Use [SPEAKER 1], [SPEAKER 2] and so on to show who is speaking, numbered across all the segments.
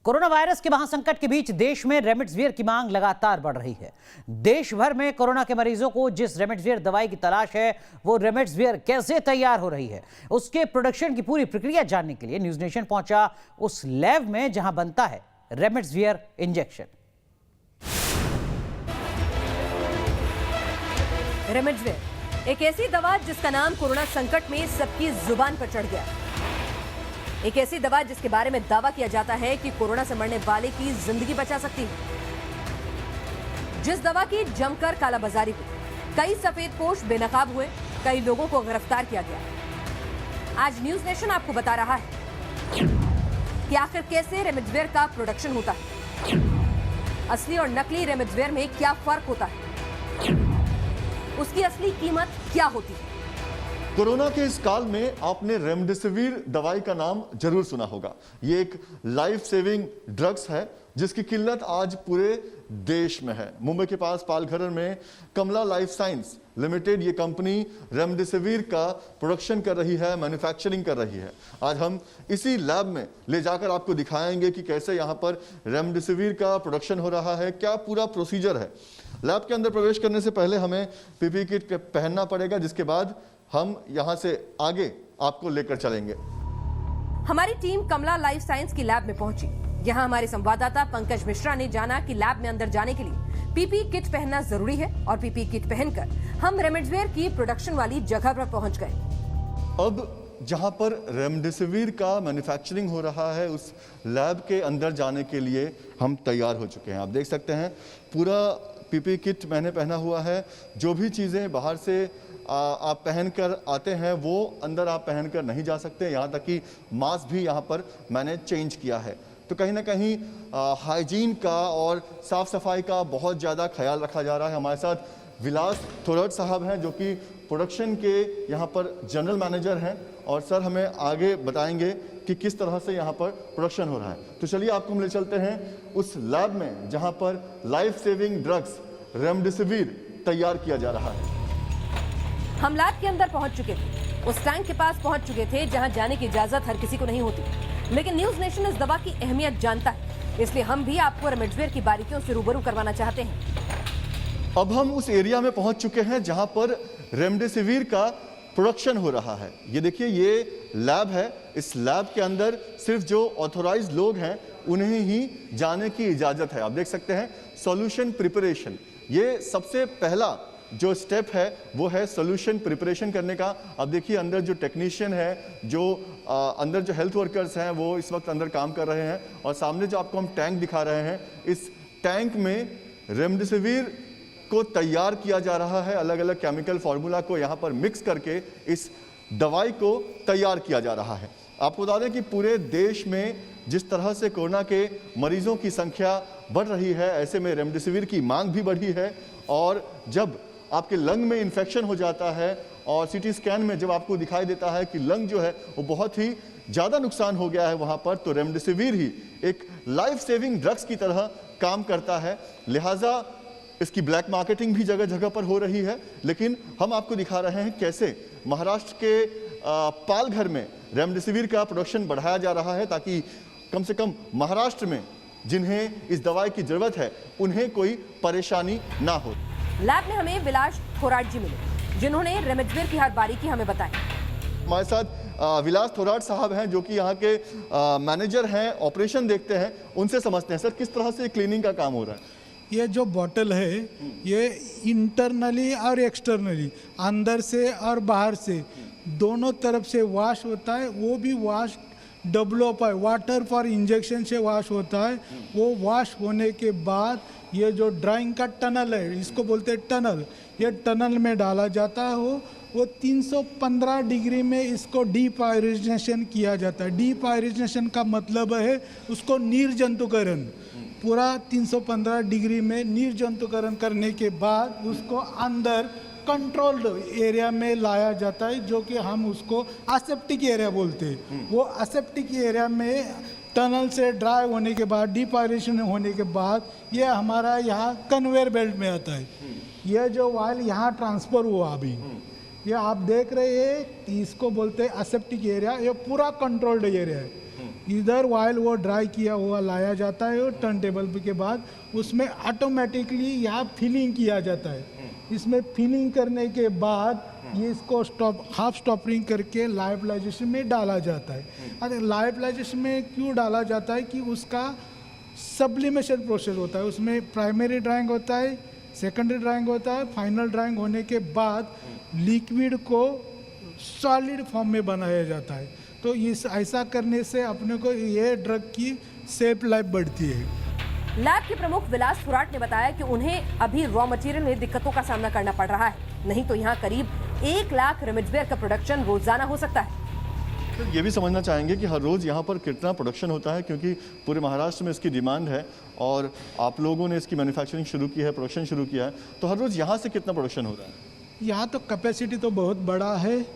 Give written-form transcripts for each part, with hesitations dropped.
[SPEAKER 1] Corona virus के महासंकट के बीच देश में रेमडेसिविर की मांग लगातार बढ़ रही है। देश भर में कोरोना के मरीजों को जिस रेमडेसिविर दवाई की तलाश है, वो रेमडेसिविर कैसे तैयार हो रही है, उसके प्रोडक्शन की पूरी प्रक्रिया जानने के लिए न्यूज नेशन पहुंचा उस लैब में जहां बनता है रेमडेसिविर इंजेक्शन।
[SPEAKER 2] रेमडेसिविर एक ऐसी दवा जिसका नाम कोरोना संकट में सबकी जुबान पर चढ़ गया। एक ऐसी दवा जिसके बारे में दावा किया जाता है कि कोरोना से मरने वाले की जिंदगी बचा सकती है। जिस दवा की जमकर कालाबाजारी हुई, कई सफेदपोश बेनकाब हुए, कई लोगों को गिरफ्तार किया गया। आज न्यूज नेशन आपको बता रहा है कि आखिर कैसे रेमडेसिविर का प्रोडक्शन होता है, असली और नकली रेमडेसिविर में क्या फर्क होता है, उसकी असली कीमत क्या होती है।
[SPEAKER 3] कोरोना के इस काल में आपने रेमडेसिविर दवाई का नाम जरूर सुना होगा। ये एक लाइफ सेविंग ड्रग्स है जिसकी किल्लत आज पूरे देश में है। मुंबई के पास पालघर में कमला लाइफ साइंस लिमिटेड ये कंपनी रेमडेसिविर का प्रोडक्शन कर रही है, मैन्युफैक्चरिंग कर रही है। आज हम इसी लैब में ले जाकर आपको दिखाएंगे कि कैसे यहाँ पर रेमडेसिविर का प्रोडक्शन हो रहा है, क्या पूरा प्रोसीजर है। लैब के अंदर प्रवेश करने से पहले हमें पीपीई किट पहनना पड़ेगा, जिसके बाद हम यहां से आगे आपको लेकर चलेंगे।
[SPEAKER 2] हमारी टीम कमला लाइफ साइंस की लैब में पहुंची। यहां हमारे संवाददाता पंकज मिश्रा ने जाना कि लैब में अंदर जाने के लिए पीपीई किट पहनना जरूरी है और पीपीई किट पहनकर हम रेमडेसिविर की प्रोडक्शन वाली जगह पर पहुंच गए।
[SPEAKER 3] अब जहां पर रेमडेसिविर का मैन्युफैक्चरिंग हो रहा है, उस लैब के अंदर जाने के लिए हम तैयार हो चुके हैं। आप देख सकते हैं पूरा पीपीई किट मैंने पहना हुआ है। जो भी चीजें बाहर से आप पहनकर आते हैं वो अंदर आप पहनकर नहीं जा सकते। यहाँ तक कि मास्क भी यहाँ पर मैंने चेंज किया है। तो कहीं ना कहीं हाइजीन का और साफ सफाई का बहुत ज़्यादा ख्याल रखा जा रहा है। हमारे साथ विलास थोरट साहब हैं जो कि प्रोडक्शन के यहाँ पर जनरल मैनेजर हैं, और सर हमें आगे बताएंगे कि किस तरह से यहाँ पर प्रोडक्शन हो रहा है। तो चलिए आपको हम ले चलते हैं उस लैब में जहाँ पर लाइफ सेविंग ड्रग्स रेमडेसिविर तैयार किया जा रहा है।
[SPEAKER 2] हम लैब के अंदर पहुंच चुके थे, उस टैंक के पास पहुंच चुके थे जहां जाने की इजाजत हर किसी को नहीं होती, लेकिन न्यूज नेशन इस दवा की अहमियत जानता है, इसलिए हम भी आपको रेमडेसिविर की बारीकियों से रूबरू करवाना चाहते हैं।
[SPEAKER 3] अब हम उस एरिया में पहुंच चुके हैं जहां पर रेमडेसिविर का प्रोडक्शन हो रहा है। ये देखिए, ये लैब है। इस लैब के अंदर सिर्फ जो ऑथोराइज्ड लोग हैं उन्हें ही जाने की इजाजत है। आप देख सकते हैं सॉल्यूशन प्रिपरेशन, ये सबसे पहला जो स्टेप है वो है सॉल्यूशन प्रिपरेशन करने का। अब देखिए अंदर जो टेक्नीशियन है, जो अंदर जो हेल्थ वर्कर्स हैं वो इस वक्त अंदर काम कर रहे हैं, और सामने जो आपको हम टैंक दिखा रहे हैं, इस टैंक में रेमडेसिविर को तैयार किया जा रहा है। अलग अलग केमिकल फार्मूला को यहाँ पर मिक्स करके इस दवाई को तैयार किया जा रहा है। आपको बता दें कि पूरे देश में जिस तरह से कोरोना के मरीजों की संख्या बढ़ रही है, ऐसे में रेमडेसिविर की मांग भी बढ़ी है। और जब आपके लंग में इन्फेक्शन हो जाता है और सीटी स्कैन में जब आपको दिखाई देता है कि लंग जो है वो बहुत ही ज़्यादा नुकसान हो गया है वहाँ पर, तो रेमडेसिविर ही एक लाइफ सेविंग ड्रग्स की तरह काम करता है। लिहाजा इसकी ब्लैक मार्केटिंग भी जगह जगह पर हो रही है। लेकिन हम आपको दिखा रहे हैं कैसे महाराष्ट्र के पालघर में रेमडेसिविर का प्रोडक्शन बढ़ाया जा रहा है, ताकि कम से कम महाराष्ट्र में जिन्हें इस दवाई की जरूरत है उन्हें कोई परेशानी ना हो।
[SPEAKER 2] लैब में हमें विलास थोराट जी मिले, जिन्होंने रेमडेसिविर की हर बारीकी हमें बताई।
[SPEAKER 3] हमारे साथ विलास थोराट साहब हैं जो कि यहाँ के मैनेजर हैं, ऑपरेशन देखते हैं। उनसे समझते हैं सर किस तरह से क्लीनिंग का काम हो रहा है।
[SPEAKER 4] ये जो बॉटल है ये इंटरनली और एक्सटर्नली, अंदर से और बाहर से दोनों तरफ से वॉश होता है। वो भी wash WFI water for injection से वॉश होता है। वो वॉश होने के बाद ये जो ड्राइंग का टनल है, इसको बोलते हैं टनल, ये टनल में डाला जाता है। वो 315 डिग्री में इसको डीप आयरेनेशन किया जाता है। डीप आयरेनेशन का मतलब है उसको निर्जंतुकरण, पूरा 315 डिग्री में निर्जंतुकरण करने के बाद उसको अंदर कंट्रोल्ड एरिया में लाया जाता है, जो कि हम उसको असेप्टिक एरिया बोलते हैं। वो असेप्टिक एरिया में टनल से ड्राई होने के बाद, डिपायरेशन होने के बाद ये हमारा यहाँ कन्वेयर बेल्ट में आता है। ये जो वायल यहाँ ट्रांसफ़र हुआ अभी, ये आप देख रहे हैं, इसको बोलते हैं असेप्टिक एरिया। ये पूरा कंट्रोल्ड एरिया है। इधर वाइल वो ड्राई किया हुआ लाया जाता है और टर्न टेबल के बाद उसमें ऑटोमेटिकली यहाँ फिलिंग किया जाता है। इसमें फिलिंग करने के बाद ये इसको हाफ स्टॉपरिंग करके लाइवलाइजेशन में डाला जाता है। अरे लाइवलाइजेशन में क्यों डाला जाता है कि उसका सब्लिमेशन प्रोसेस होता है, उसमें प्राइमरी ड्राइंग होता है, सेकेंडरी ड्राइंग होता है, फाइनल ड्राइंग होने के बाद लिक्विड को सॉलिड फॉर्म में बनाया जाता है। तो इस ऐसा करने से अपने को ये ड्रग की सेफ लाइफ बढ़ती है।
[SPEAKER 2] लैब के प्रमुख विलास फुराट ने बताया कि उन्हें अभी रॉ मटेरियल में दिक्कतों का सामना करना पड़ रहा है, नहीं तो यहाँ करीब 1 लाख रेमडेसिविर का प्रोडक्शन रोजाना हो सकता है।
[SPEAKER 3] तो ये भी समझना चाहेंगे कि हर रोज़ यहाँ पर कितना प्रोडक्शन होता है, क्योंकि पूरे महाराष्ट्र में इसकी डिमांड है और आप लोगों ने इसकी मैन्युफैक्चरिंग शुरू की है, प्रोडक्शन शुरू किया है, तो हर रोज़ यहाँ से कितना प्रोडक्शन हो रहा है? यहाँ
[SPEAKER 4] तो कैपेसिटी तो बहुत बड़ा है।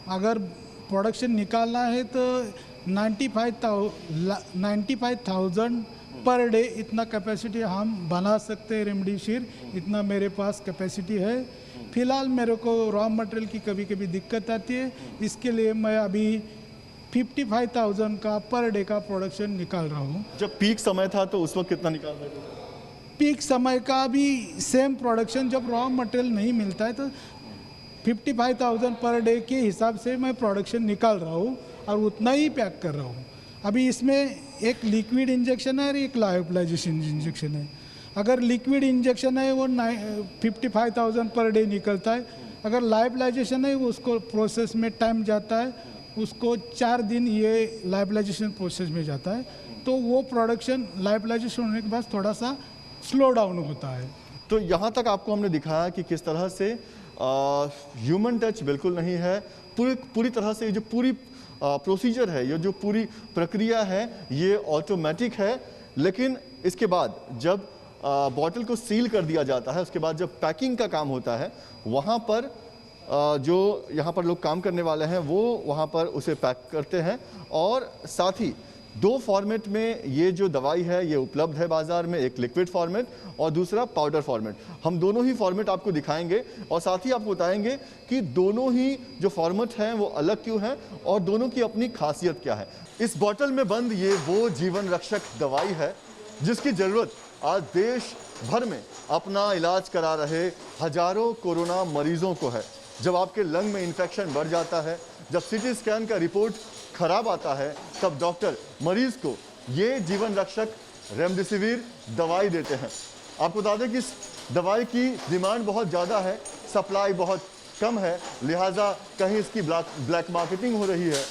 [SPEAKER 4] अगर प्रोडक्शन निकालना है तो 95,000 पर डे इतना कैपेसिटी हम बना सकते हैं रेमडेसिविर, इतना मेरे पास कैपेसिटी है। फिलहाल मेरे को रॉ मटेरियल की कभी कभी दिक्कत आती है, इसके लिए मैं अभी 55,000 का पर डे का प्रोडक्शन निकाल रहा हूँ।
[SPEAKER 3] जब पीक समय था तो उस वक्त कितना निकाल रहे थे?
[SPEAKER 4] पीक समय का भी सेम प्रोडक्शन, जब रॉ मटेरियल नहीं मिलता है तो 55,000 पर डे के हिसाब से मैं प्रोडक्शन निकाल रहा हूँ और उतना ही पैक कर रहा हूँ। अभी इसमें एक लिक्विड इंजेक्शन है और एक लायोलाइजेशन इंजेक्शन है। अगर लिक्विड इंजेक्शन है वो 55,000 पर डे निकलता है। अगर लायोलाइजेशन है वो उसको प्रोसेस में टाइम जाता है, उसको 4 दिन ये लायोलाइजेशन प्रोसेस में जाता है, तो वो प्रोडक्शन लायोलाइजेशन होने के बाद थोड़ा सा स्लो डाउन होता है।
[SPEAKER 3] तो यहाँ तक आपको हमने दिखाया कि किस तरह से ह्यूमन टच बिल्कुल नहीं है, पूरी तरह से ये जो पूरी प्रोसीजर है, ये जो पूरी प्रक्रिया है, ये ऑटोमेटिक है। लेकिन इसके बाद जब बॉटल को सील कर दिया जाता है, उसके बाद जब पैकिंग का काम होता है, वहाँ पर जो यहाँ पर लोग काम करने वाले हैं वो वहाँ पर उसे पैक करते हैं। और साथ ही 2 फॉर्मेट में ये जो दवाई है ये उपलब्ध है बाज़ार में, एक लिक्विड फॉर्मेट और दूसरा पाउडर फॉर्मेट। हम दोनों ही फॉर्मेट आपको दिखाएंगे और साथ ही आपको बताएंगे कि दोनों ही जो फॉर्मेट हैं वो अलग क्यों हैं और दोनों की अपनी खासियत क्या है। इस बॉटल में बंद ये वो जीवन रक्षक दवाई है जिसकी ज़रूरत आज देश भर में अपना इलाज करा रहे हजारों कोरोना मरीजों को है। जब आपके लंग में इन्फेक्शन बढ़ जाता है, जब सीटी स्कैन का रिपोर्ट खराब आता है, तब डॉक्टर मरीज को ये जीवन रक्षक रेमडेसिविर दवाई देते हैं। आपको बता दें कि इस दवाई की डिमांड बहुत ज़्यादा है, सप्लाई बहुत कम है, लिहाजा कहीं इसकी ब्लैक मार्केटिंग हो रही है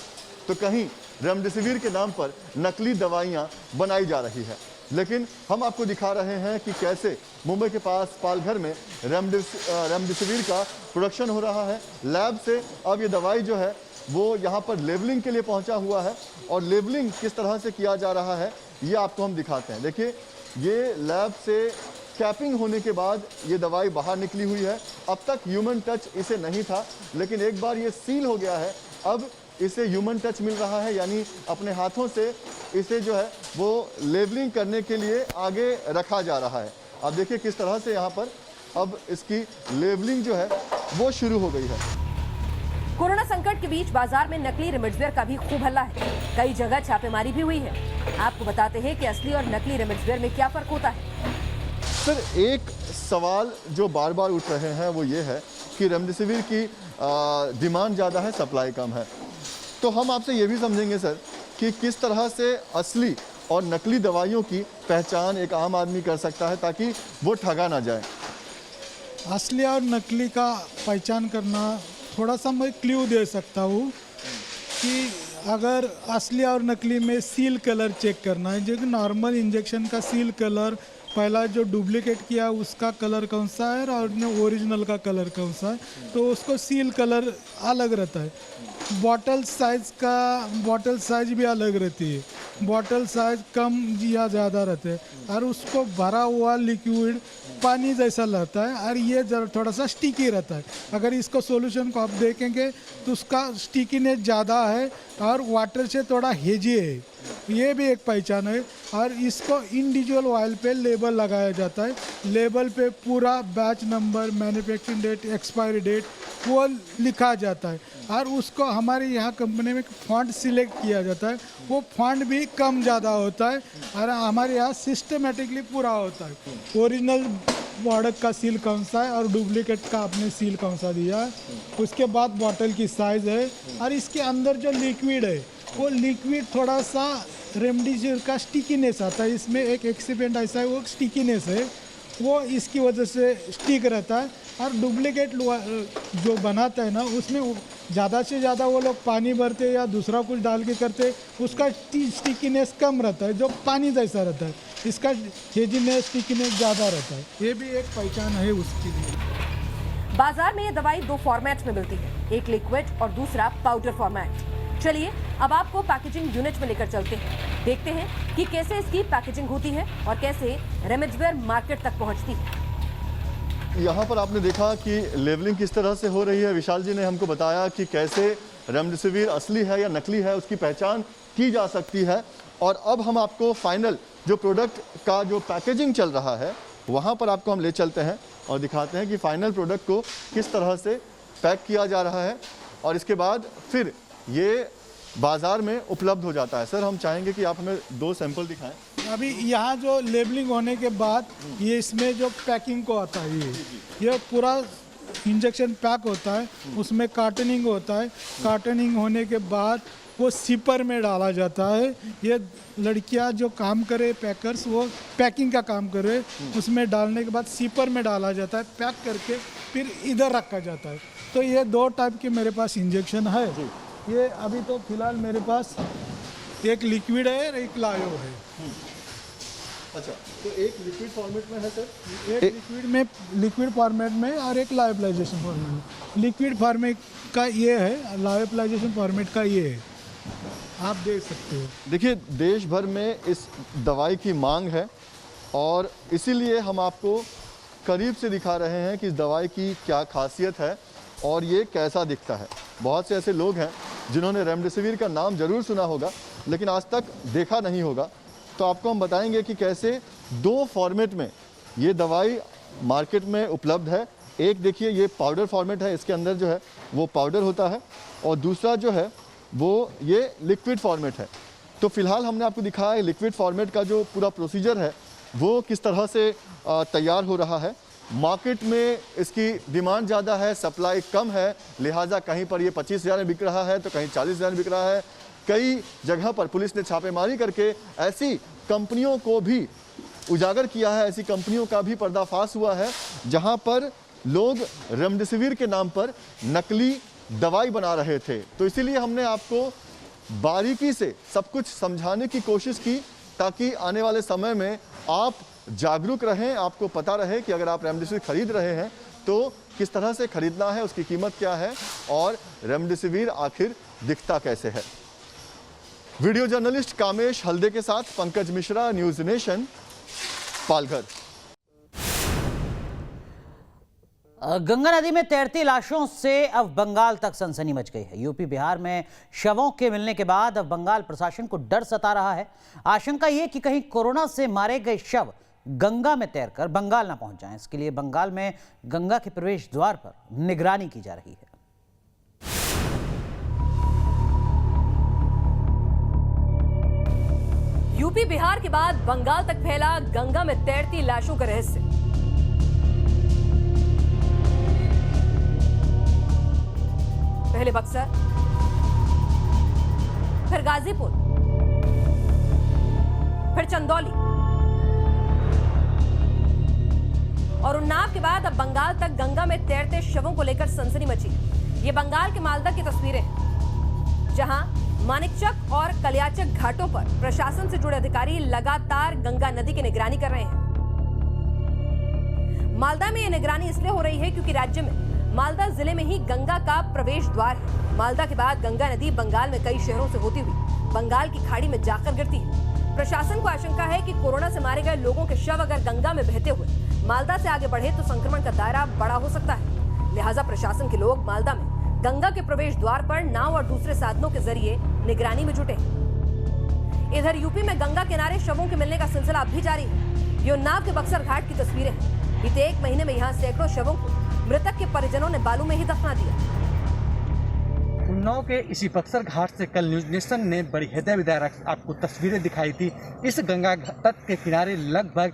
[SPEAKER 3] तो कहीं रेमडेसिविर के नाम पर नकली दवाइयाँ बनाई जा रही है। लेकिन हम आपको दिखा रहे हैं कि कैसे मुंबई के पास पालघर में रेमडेसिविर का प्रोडक्शन हो रहा है। लैब से अब ये दवाई जो है वो यहाँ पर लेबलिंग के लिए पहुँचा हुआ है और लेबलिंग किस तरह से किया जा रहा है ये आपको हम दिखाते हैं। देखिए, ये लैब से कैपिंग होने के बाद ये दवाई बाहर निकली हुई है। अब तक ह्यूमन टच इसे नहीं था, लेकिन एक बार ये सील हो गया है, अब इसे ह्यूमन टच मिल रहा है, यानी अपने हाथों से इसे जो है वो लेबलिंग करने के लिए आगे रखा जा रहा है। आप देखिए किस तरह से यहाँ पर अब इसकी लेबलिंग जो है वो शुरू हो गई है।
[SPEAKER 2] कोरोना संकट के बीच बाजार में नकली रेमडेसिविर का भी खूब हल्ला है। कई जगह छापेमारी भी हुई है। आपको बताते हैं कि असली और नकली रेमडेसिविर में क्या फर्क होता है।
[SPEAKER 3] सर, एक सवाल जो बार बार उठ रहे हैं वो ये है कि रेमडेसिविर की डिमांड ज़्यादा है, सप्लाई कम है। तो हम आपसे ये भी समझेंगे सर कि किस तरह से असली और नकली दवाइयों की पहचान एक आम आदमी कर सकता है ताकि वो ठगा ना जाए।
[SPEAKER 4] असली और नकली का पहचान करना थोड़ा सा मैं क्लू दे सकता हूँ कि अगर असली और नकली में सील कलर चेक करना है, जो कि नॉर्मल इंजेक्शन का सील कलर पहला जो डुप्लीकेट किया उसका कलर कौन सा है और ओरिजिनल का कलर कौन सा है, तो उसको सील कलर अलग रहता है। बॉटल साइज भी अलग रहती है, बॉटल साइज कम या ज़्यादा रहते हैं और उसको भरा हुआ लिक्विड पानी जैसा रहता है और ये थोड़ा सा स्टिकी रहता है। अगर इसको सॉल्यूशन को आप देखेंगे तो उसका स्टिकीनेस ज़्यादा है और वाटर से थोड़ा हेजी है। ये भी एक पहचान है। और इसको इंडिविजुअल ऑयल पे लेबल लगाया जाता है। लेबल पे पूरा batch number, manufacturing date, expiry date वो लिखा जाता है। और उसको हमारे यहाँ कंपनी में फॉन्ट सिलेक्ट किया जाता है। वो फॉन्ट भी कम ज़्यादा होता है और हमारे यहाँ सिस्टमेटिकली पूरा होता है। ओरिजिनल प्रोडक्ट का सील कौन सा है और डुप्लीकेट का आपने सील कौन सा दिया है। उसके बाद बॉटल की साइज़ है और इसके अंदर जो लिक्विड है वो लिक्विड थोड़ा सा रेमडेसिविर का स्टिकीनेस आता है। इसमें एक एक्सिपेंट ऐसा है, वो स्टिकीनेस है, वो इसकी वजह से स्टिक रहता है। और डुप्लीकेट जो बनाता है ना, उसमें ज़्यादा से ज़्यादा वो लोग पानी भरते या दूसरा कुछ डाल के करते, उसका स्टिकीनेस कम रहता है, जो पानी जैसा रहता है। इसका हेजीनेस, स्टिकीनेस ज़्यादा रहता है। ये भी एक पहचान है उसके लिए।
[SPEAKER 2] बाजार में ये दवाई 2 फॉर्मेट में मिलती है, एक लिक्विड और दूसरा पाउडर फॉर्मेट। चलिए अब आपको पैकेजिंग यूनिट में लेकर चलते हैं, देखते हैं कि कैसे इसकी पैकेजिंग होती है और कैसे रेमडेसिविर मार्केट तक पहुंचती है।
[SPEAKER 3] यहाँ पर आपने देखा कि लेवलिंग किस तरह से हो रही है। विशाल जी ने हमको बताया कि कैसे रेमडेसिविर असली है या नकली है उसकी पहचान की जा सकती है। और अब हम आपको फाइनल जो प्रोडक्ट का जो पैकेजिंग चल रहा है वहाँ पर आपको हम ले चलते हैं और दिखाते हैं कि फाइनल प्रोडक्ट को किस तरह से पैक किया जा रहा है और इसके बाद फिर ये बाज़ार में उपलब्ध हो जाता है। सर, हम चाहेंगे कि आप हमें 2 सैंपल दिखाएं।
[SPEAKER 4] अभी यहाँ जो लेबलिंग होने के बाद ये इसमें जो पैकिंग को आता है, ये पूरा इंजेक्शन पैक होता है, उसमें कार्टनिंग होता है। कार्टनिंग होने के बाद वो सिपर में डाला जाता है। ये लड़कियाँ जो काम करे पैकर्स, वो पैकिंग का काम करे, उसमें डालने के बाद सिपर में डाला जाता है, पैक करके फिर इधर रखा जाता है। तो ये 2 टाइप के मेरे पास इंजेक्शन है। ये अभी तो फिलहाल मेरे पास एक लिक्विड है और एक लायो है।
[SPEAKER 3] अच्छा, तो एक लिक्विड फॉर्मेट में है सर,
[SPEAKER 4] एक लिक्विड फॉर्मेट में और एक लायोफिलाइजेशन फॉर्मेट में। लिक्विड फॉर्मेट का ये है, लायोफिलाइजेशन फॉर्मेट का ये है, आप देख सकते हो।
[SPEAKER 3] देखिए, देश भर में इस दवाई की मांग है और इसीलिए हम आपको करीब से दिखा रहे हैं कि इस दवाई की क्या खासियत है और ये कैसा दिखता है। बहुत से ऐसे लोग हैं जिन्होंने रेमडेसिविर का नाम ज़रूर सुना होगा लेकिन आज तक देखा नहीं होगा। तो आपको हम बताएंगे कि कैसे 2 फॉर्मेट में ये दवाई मार्केट में उपलब्ध है। एक देखिए, ये पाउडर फॉर्मेट है, इसके अंदर जो है वो पाउडर होता है और दूसरा जो है वो ये लिक्विड फॉर्मेट है। तो फिलहाल हमने आपको दिखाया है लिक्विड फॉर्मेट का जो पूरा प्रोसीजर है वो किस तरह से तैयार हो रहा है। मार्केट में इसकी डिमांड ज़्यादा है, सप्लाई कम है, लिहाजा कहीं पर ये 25,000 में बिक रहा है तो कहीं 40,000 में बिक रहा है। कई जगह पर पुलिस ने छापेमारी करके ऐसी कंपनियों को भी उजागर किया है, ऐसी कंपनियों का भी पर्दाफाश हुआ है जहां पर लोग रेमडेसिविर के नाम पर नकली दवाई बना रहे थे। तो इसीलिए हमने आपको बारीकी से सब कुछ समझाने की कोशिश की ताकि आने वाले समय में आप जागरूक रहें, आपको पता रहे कि अगर आप रेमडेसिविर खरीद रहे हैं तो किस तरह से खरीदना है, उसकी कीमत क्या है और रेमडेसिविर आखिर दिखता कैसे है। वीडियो जर्नलिस्ट कामेश हल्दे के साथ पंकज मिश्रा, न्यूज़ नेशन, पालघर।
[SPEAKER 1] गंगा नदी में तैरती लाशों से अब बंगाल तक सनसनी मच गई है। यूपी बिहार में शवों के मिलने के बाद अब बंगाल प्रशासन को डर सता रहा है। आशंका ये कि कहीं कोरोना से मारे गए शव गंगा में तैरकर बंगाल ना पहुंच जाएं। इसके लिए बंगाल में गंगा के प्रवेश द्वार पर निगरानी की जा रही है।
[SPEAKER 2] यूपी बिहार के बाद बंगाल तक फैला गंगा में तैरती लाशों का रहस्य। पहले बक्सर, फिर गाजीपुर, फिर चंदौली और उन्नाव के बाद अब बंगाल तक गंगा में तैरते शवों को लेकर सनसनी मची। ये बंगाल के मालदा की तस्वीरें हैं जहां मानिकचक और कलियाचक घाटों पर प्रशासन से जुड़े अधिकारी लगातार गंगा नदी की निगरानी कर रहे हैं। मालदा में यह निगरानी इसलिए हो रही है क्योंकि राज्य में मालदा जिले में ही गंगा का प्रवेश द्वार है। मालदा के बाद गंगा नदी बंगाल में कई शहरों से होती हुई बंगाल की खाड़ी में जाकर गिरती है। प्रशासन को आशंका है कि कोरोना से मारे गए लोगों के शव अगर गंगा में बहते हुए मालदा से आगे बढ़े तो संक्रमण का दायरा बड़ा हो सकता है। लिहाजा प्रशासन के लोग मालदा में गंगा के प्रवेश द्वार पर नाव और दूसरे साधनों के जरिए निगरानी में जुटे हैं। इधर यूपी में गंगा किनारे शवों के मिलने का सिलसिला अब भी जारी है। ये उन्नाव के बक्सर घाट की तस्वीरें हैं। बीते 1 महीने में यहाँ सैकड़ों शवों को मृतक के परिजनों ने बालू में ही दफना दिया।
[SPEAKER 5] उन्नाव के इसी बक्सर घाट से कल न्यूज नेशन ने बड़ी हृदय विदारक आपको तस्वीरें दिखाई थी। इस गंगा तट के किनारे लगभग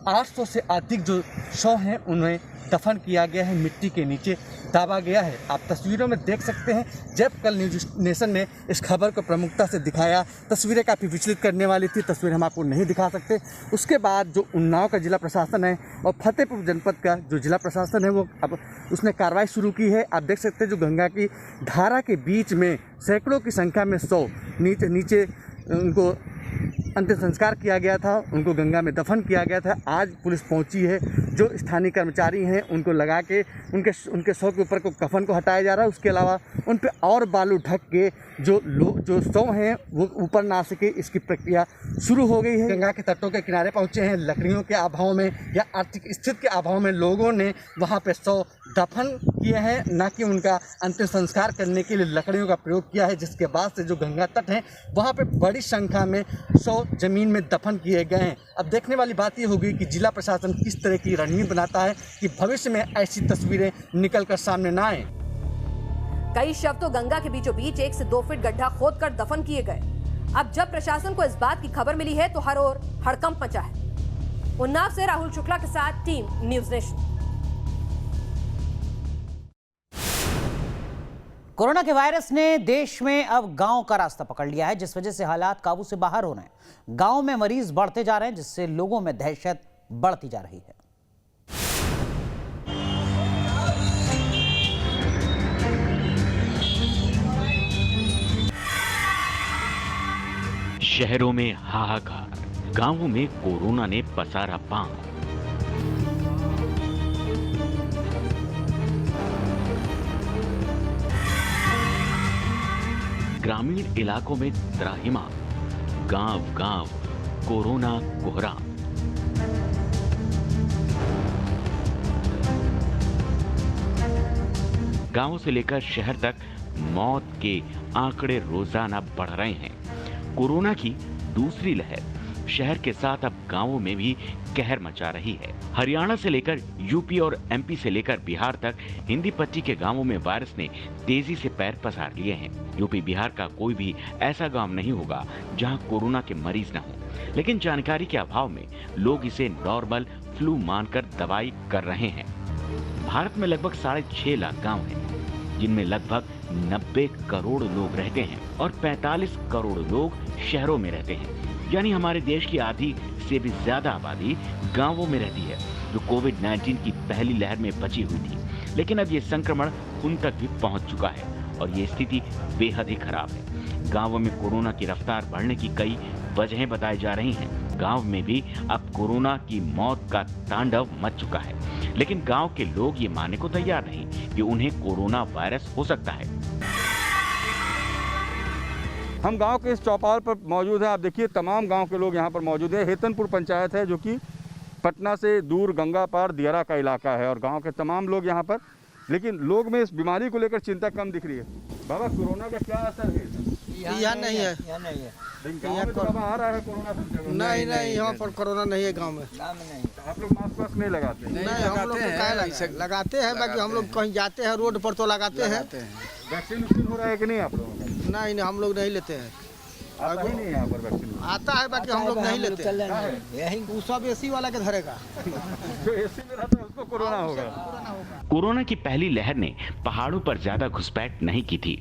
[SPEAKER 5] 800 से अधिक जो शव हैं उन्हें दफन किया गया है, मिट्टी के नीचे दाबा गया है। आप तस्वीरों में देख सकते हैं जब कल न्यूज नेशन ने इस खबर को प्रमुखता से दिखाया, तस्वीरें काफ़ी विचलित करने वाली थी, तस्वीर हम आपको नहीं दिखा सकते। उसके बाद जो उन्नाव का जिला प्रशासन है और फतेहपुर जनपद का जो जिला प्रशासन है वो अब उसने कार्रवाई शुरू की है। आप देख सकते हैं जो गंगा की धारा के बीच में सैकड़ों की संख्या में शव नीचे उनको अंतिम संस्कार किया गया था, उनको गंगा में दफन किया गया था। आज पुलिस पहुंची है, जो स्थानीय कर्मचारी हैं उनको लगा के उनके शव के ऊपर को कफन को हटाया जा रहा है। उसके अलावा उन पे और बालू ढक के जो शव हैं वो ऊपर ना सके, इसकी प्रक्रिया शुरू हो गई है। गंगा के तटों के किनारे पहुंचे हैं। लकड़ियों के अभाव में या आर्थिक स्थिति के अभाव में लोगों ने वहाँ पे शव दफन किए हैं, ना कि उनका अंतिम संस्कार करने के लिए लकड़ियों का प्रयोग किया है, जिसके बाद से जो गंगा तट है वहाँ पे बड़ी संख्या में शव जमीन में दफन किए गए हैं। अब देखने वाली बात ये होगी कि जिला प्रशासन किस तरह की रणनीति बनाता है कि भविष्य में ऐसी तस्वीरें निकल कर सामने ना आए।
[SPEAKER 2] कई शव तो गंगा के बीचों बीच 1 से 2 फीट गड्ढा खोदकर दफन किए गए। अब जब प्रशासन को इस बात की खबर मिली है तो हर ओर हड़कंप मचा है। उन्नाव से राहुल शुक्ला के साथ टीम न्यूज नेशन।
[SPEAKER 1] कोरोना के वायरस ने देश में अब गांव का रास्ता पकड़ लिया है, जिस वजह से हालात काबू से बाहर हो रहे हैं। गांव में मरीज बढ़ते जा रहे हैं, जिससे लोगों में दहशत बढ़ती जा रही है।
[SPEAKER 6] शहरों में हाहाकार, गांवों में कोरोना ने पसारा पांव। ग्रामीण इलाकों में त्राहिमाम, गांव-गांव कोरोना कोहराम। गांवों से लेकर शहर तक मौत के आंकड़े रोजाना बढ़ रहे हैं। कोरोना की दूसरी लहर शहर के साथ अब गांवों में भी कहर मचा रही है। हरियाणा से लेकर यूपी और एमपी से लेकर बिहार तक हिंदी पट्टी के गांवों में वायरस ने तेजी से पैर पसार लिए हैं। यूपी बिहार का कोई भी ऐसा गांव नहीं होगा जहां कोरोना के मरीज न हो, लेकिन जानकारी के अभाव में लोग इसे नॉर्मल फ्लू मानकर दवाई कर रहे हैं। भारत में लगभग 6.5 लाख गाँव हैं, जिनमें लगभग 90 करोड़ लोग रहते हैं और 45 करोड़ लोग शहरों में रहते हैं। यानी हमारे देश की आधी से भी ज्यादा आबादी गांवों में रहती है, जो कोविड-19 की पहली लहर में बची हुई थी। लेकिन अब ये संक्रमण उन तक भी पहुंच चुका है और ये स्थिति बेहद ही खराब है। गांवों में कोरोना की रफ्तार बढ़ने की कई वजहें बताई जा रही हैं। गांव में भी अब कोरोना की मौत का तांडव मच चुका है, लेकिन गांव के लोग ये मानने को तैयार नहीं कि उन्हें कोरोना वायरस हो सकता है।
[SPEAKER 7] हम गांव के इस चौपाल पर मौजूद हैं। आप देखिए तमाम गांव के लोग यहां पर मौजूद हैं। हेतनपुर पंचायत है जो कि पटना से दूर गंगा पार दियारा का इलाका है और गांव के तमाम लोग यहां पर, लेकिन लोग में इस बीमारी को लेकर चिंता कम दिख रही है। बाबा, कोरोना का क्या असर है?
[SPEAKER 8] यहाँ नहीं है,
[SPEAKER 7] यहाँ में तो आ रहा है कोरोना संक्रमण।
[SPEAKER 8] नहीं, यहाँ पर कोरोना नहीं है गांव में।
[SPEAKER 7] आप लोग मास्क नहीं लगाते?
[SPEAKER 8] नहीं, हम लोग लगाते हैं, बाकी हम लोग कहीं जाते हैं रोड पर तो लगाते हैं।
[SPEAKER 7] वैक्सीन हो रहा है कि नहीं आप लोगों का?
[SPEAKER 8] नहीं, हम लोग नहीं लेते हैं।
[SPEAKER 7] आता ही नहीं यहाँ पर वैक्सीन?
[SPEAKER 8] आता है, बाकी हम लोग नहीं लेते हैं। वो सब एसी वाला के धरेगा।
[SPEAKER 7] जो एसी में रहता है उसको कोरोना होगा।
[SPEAKER 6] कोरोना की पहली लहर ने पहाड़ों पर ज्यादा घुसपैठ नहीं की थी,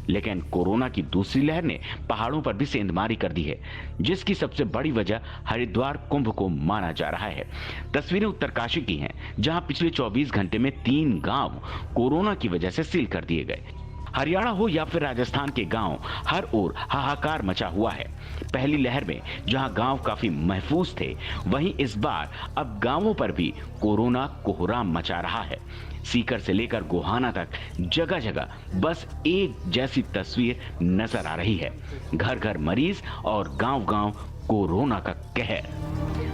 [SPEAKER 6] लेकिन कोरोना की दूसरी लहर ने पहाड़ों पर भी सेंधमारी कर दी है, जिसकी सबसे बड़ी वजह हरिद्वार कुंभ को माना जा रहा है। तस्वीरें उत्तरकाशी की हैं, जहां पिछले 24 घंटे में 3 गांव कोरोना की वजह से सील कर दिए गए। हरियाणा हो या फिर राजस्थान के गांव, हर ओर हाहाकार मचा हुआ है। पहली लहर में जहां गांव काफी महफूज थे, वहीं इस बार अब गांवों पर भी कोरोना कोहराम मचा रहा है। सीकर से लेकर गोहाना तक जगह जगह बस एक जैसी तस्वीर नजर आ रही है। घर घर मरीज और गांव गांव कोरोना का कहर।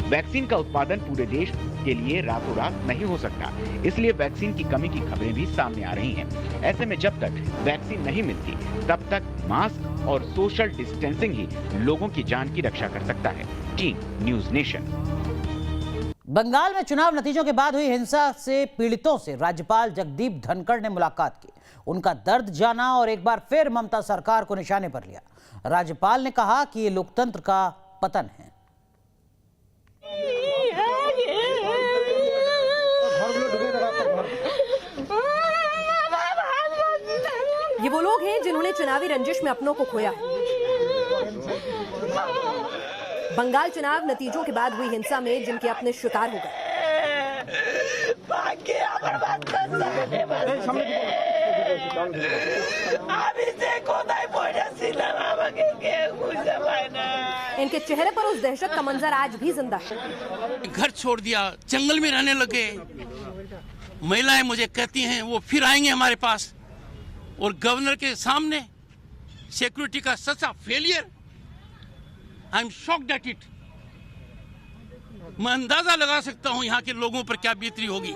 [SPEAKER 6] वैक्सीन का उत्पादन पूरे देश के लिए रातों रात नहीं हो सकता, इसलिए वैक्सीन की कमी की खबरें भी सामने आ रही हैं। ऐसे में जब तक वैक्सीन नहीं मिलती तब तक मास्क और सोशल डिस्टेंसिंग ही लोगों की जान की रक्षा कर सकता है। Team news nation.
[SPEAKER 1] बंगाल में चुनाव नतीजों के बाद हुई हिंसा से पीड़ितों से राज्यपाल जगदीप धनखड़ ने मुलाकात की, उनका दर्द जाना और एक बार फिर ममता सरकार को निशाने पर लिया। राज्यपाल ने कहा कि ये लोकतंत्र का पतन है।
[SPEAKER 2] ये वो लोग हैं जिन्होंने चुनावी रंजिश में अपनों को खोया है। बंगाल चुनाव नतीजों के बाद हुई हिंसा में जिनके अपने शिकार हो गए। इनके चेहरे पर उस दहशत का मंजर आज भी जिंदा है।
[SPEAKER 9] घर छोड़ दिया, जंगल में रहने लगे। महिलाएं मुझे कहती हैं वो फिर आएंगे हमारे पास, और गवर्नर के सामने सिक्योरिटी का सच्चा failure. I am shocked at it. मैं अंदाजा लगा सकता हूं यहाँ के लोगों पर क्या बीतती होगी।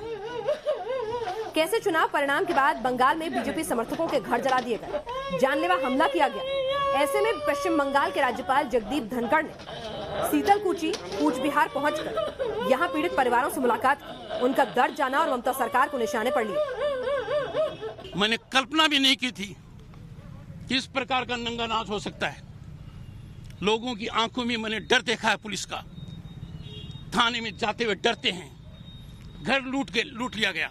[SPEAKER 2] कैसे चुनाव परिणाम के बाद बंगाल में बीजेपी समर्थकों के घर जला दिए गए, जानलेवा हमला किया गया। ऐसे में पश्चिम बंगाल के राज्यपाल जगदीप धनखड़ ने सीतलकुची, कूच बिहार पहुंचकर यहां पीड़ित परिवारों से मुलाकात की, उनका दर्द जाना और ममता सरकार को निशाने पर लिया।
[SPEAKER 9] मैंने कल्पना भी नहीं की थी कि इस प्रकार का नंगा नाच हो सकता है। लोगों की आंखों में मैंने डर देखा है। पुलिस का थाने में जाते हुए डरते हैं। घर लूट लिया गया।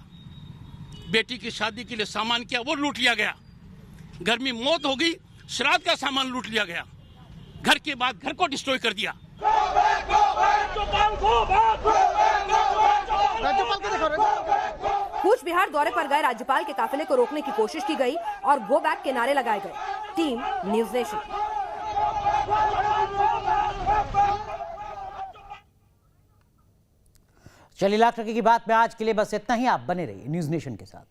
[SPEAKER 9] बेटी की शादी के लिए सामान किया, वो लूट लिया गया। घर में मौत हो गई, श्राद्ध का सामान लूट लिया गया। घर के बाद घर को डिस्ट्रॉय कर दिया।
[SPEAKER 2] कूच बिहार दौरे पर गए राज्यपाल के काफिले को रोकने की कोशिश की गई और गो बैक के नारे लगाए गए। Team news nation.
[SPEAKER 1] चलिए लाख टके की बात में आज के लिए बस इतना ही। आप बने रहिए न्यूज़ नेशन के साथ।